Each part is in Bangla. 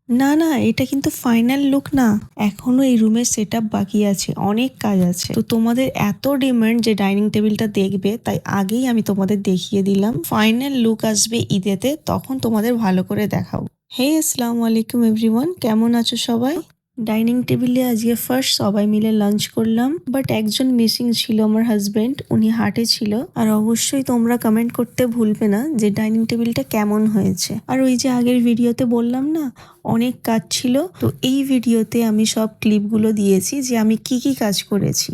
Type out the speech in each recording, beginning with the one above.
না না, এটা কিন্তু ফাইনাল লুক না, এখনো এই রুমের সেটআপ বাকি আছে, অনেক কাজ আছে। তো তোমাদের এত ডিমান্ড যে ডাইনিং টেবিলটা দেখবে, তাই আগেই আমি তোমাদের দেখিয়ে দিলাম। ফাইনাল লুক আসবে ঈদেতে, তখন তোমাদের ভালো করে দেখাবো। হে আসসালামু আলাইকুম এভরিওয়ান, কেমন আছো সবাই? ডাইনিং টেবিলে আজকে ফার্স্ট সবাই মিলে লাঞ্চ করলাম, বাট একজন মিসিং ছিল, আমার হাজবেন্ড, উনি হাটে ছিল। আর অবশ্যই তোমরা কমেন্ট করতে ভুলবে না যে ডাইনিং টেবিলটা কেমন হয়েছে। আর ওই যে আগের ভিডিওতে বললাম না অনেক কাজ ছিল, তো এই ভিডিওতে আমি সব ক্লিপগুলো দিয়েছি যে আমি কি কি কাজ করেছি।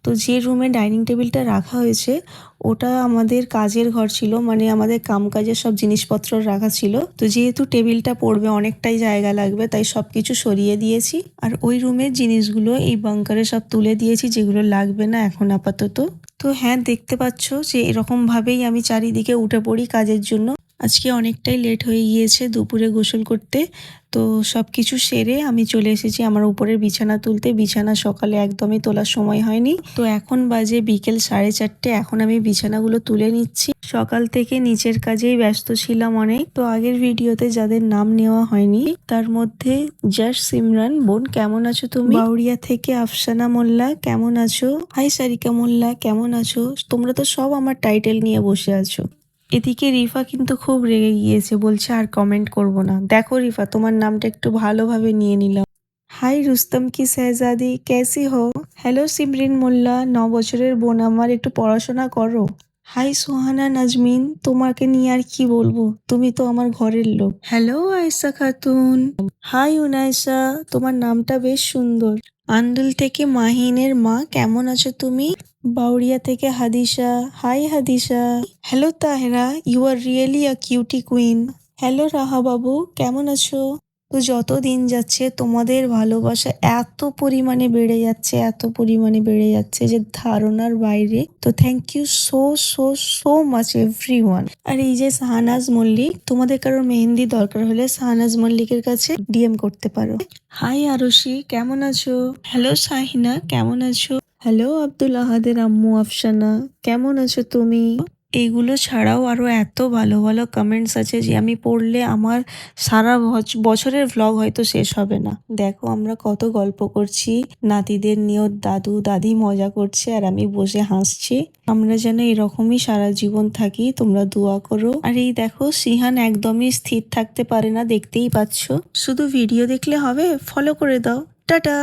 তো যে রুমে ডাইনিং টেবিলটা রাখা হয়েছে ওটা আমাদের কাজের ঘর ছিল, মানে আমাদের কামকাজের সব জিনিসপত্র রাখা ছিল। তো যেহেতু টেবিলটা পড়বে অনেকটাই জায়গা লাগবে, তাই সবকিছু সরিয়ে দিয়েছি। আর ওই রুমের জিনিসগুলো এই বাঙ্কারে সব তুলে দিয়েছি, যেগুলো লাগবে না এখন আপাতত। তো হ্যাঁ, দেখতে পাচ্ছ যে এরকম ভাবেই আমি চারিদিকে উঠে পড়ি কাজের জন্য। আজকে অনেকটাই লেট হয়ে গিয়েছে দুপুরে গোসল করতে, তো সব কিছু সেরে আমি চলে এসেছি আমার উপরের বিছানা তুলতে। বিছানা সকালে একদমই তোলার সময় হয়নি, তো এখন বাজে বিকেল 4:30। এখন আমি বিছানাগুলো তুলে নিচ্ছি। সকাল থেকে নিচের কাজেই ব্যস্ত ছিলাম অনেক। তো আগের ভিডিওতে যাদের নাম নেওয়া হয়নি তার মধ্যে জাস্ট সিমরান বোন, কেমন আছো তুমি? বাউরিয়া থেকে আফসানা মোল্লা, কেমন আছো? হাই সারিকা মোল্লা, কেমন আছো? তোমরা তো সব আমার টাইটেল নিয়ে বসে আছো। এদিকে রিফা কিন্তু খুব রেগে গিয়েছে, বলছে আর কমেন্ট করব না। দেখো রিফা, তোমার নামটা একটু ভালোভাবে নিয়ে নিলাম। হাই রুস্তম কি শেহজাদি, कैसी हो? হ্যালো সিমরিন মোল্লা, 9 বছরের বোন আমার, একটু পড়াশোনা করো। হাই সুহানা নাজমিন, তোমাকে নিয়ে আর কি বলবো, তুমি তো আমার ঘরের লোক। হ্যালো আয়েশা খাতুন। হাই উনাইসা, তোমার নামটা বেশ সুন্দর। আন্দুল থেকে মাহিনের মা, কেমন আছো তুমি? বাউরিয়া থেকে Hadisa, hi Hadisa. Hello Tahera, you are really a cutie queen. Hello Raha বাবু, কেমন আছো? তো যত দিন যাচ্ছে তোমাদের ভালোবাসা এত পরিমাণে বেড়ে যাচ্ছে, এত পরিমাণে বেড়ে যাচ্ছে যে ধারণার বাইরে। তো thank you so so so much everyone. আর এই যে শাহনাজ মল্লিক, তোমাদের কারোর মেহেন্দি দরকার হলে শাহনাজ মল্লিকের কাছে ডিএম করতে পারো। হাই আরশি, কেমন আছো? হ্যালো শাহিনা, কেমন আছো? হ্যালো আব্দুল আহাদের আম্মু আফসানা, কেমন আছো তুমি? এইগুলো ছাড়াও আরো এত ভালো ভালো কমেন্টস আছে যে আমি পড়লে আমার সারা বছরের ভ্লগ হয়তো শেষ হবে না। দেখো আমরা কত গল্প করছি, নাতিদের নিয়েও দাদু দাদি মজা করছে আর আমি বসে হাসছি। আমরা যেন এরকমই সারা জীবন থাকি, তোমরা দোয়া করো। আর এই দেখো সিহান একদমই স্থির থাকতে পারে না, দেখতেই পাচ্ছ। শুধু ভিডিও দেখলে হবে, ফলো করে দাও। টাটা।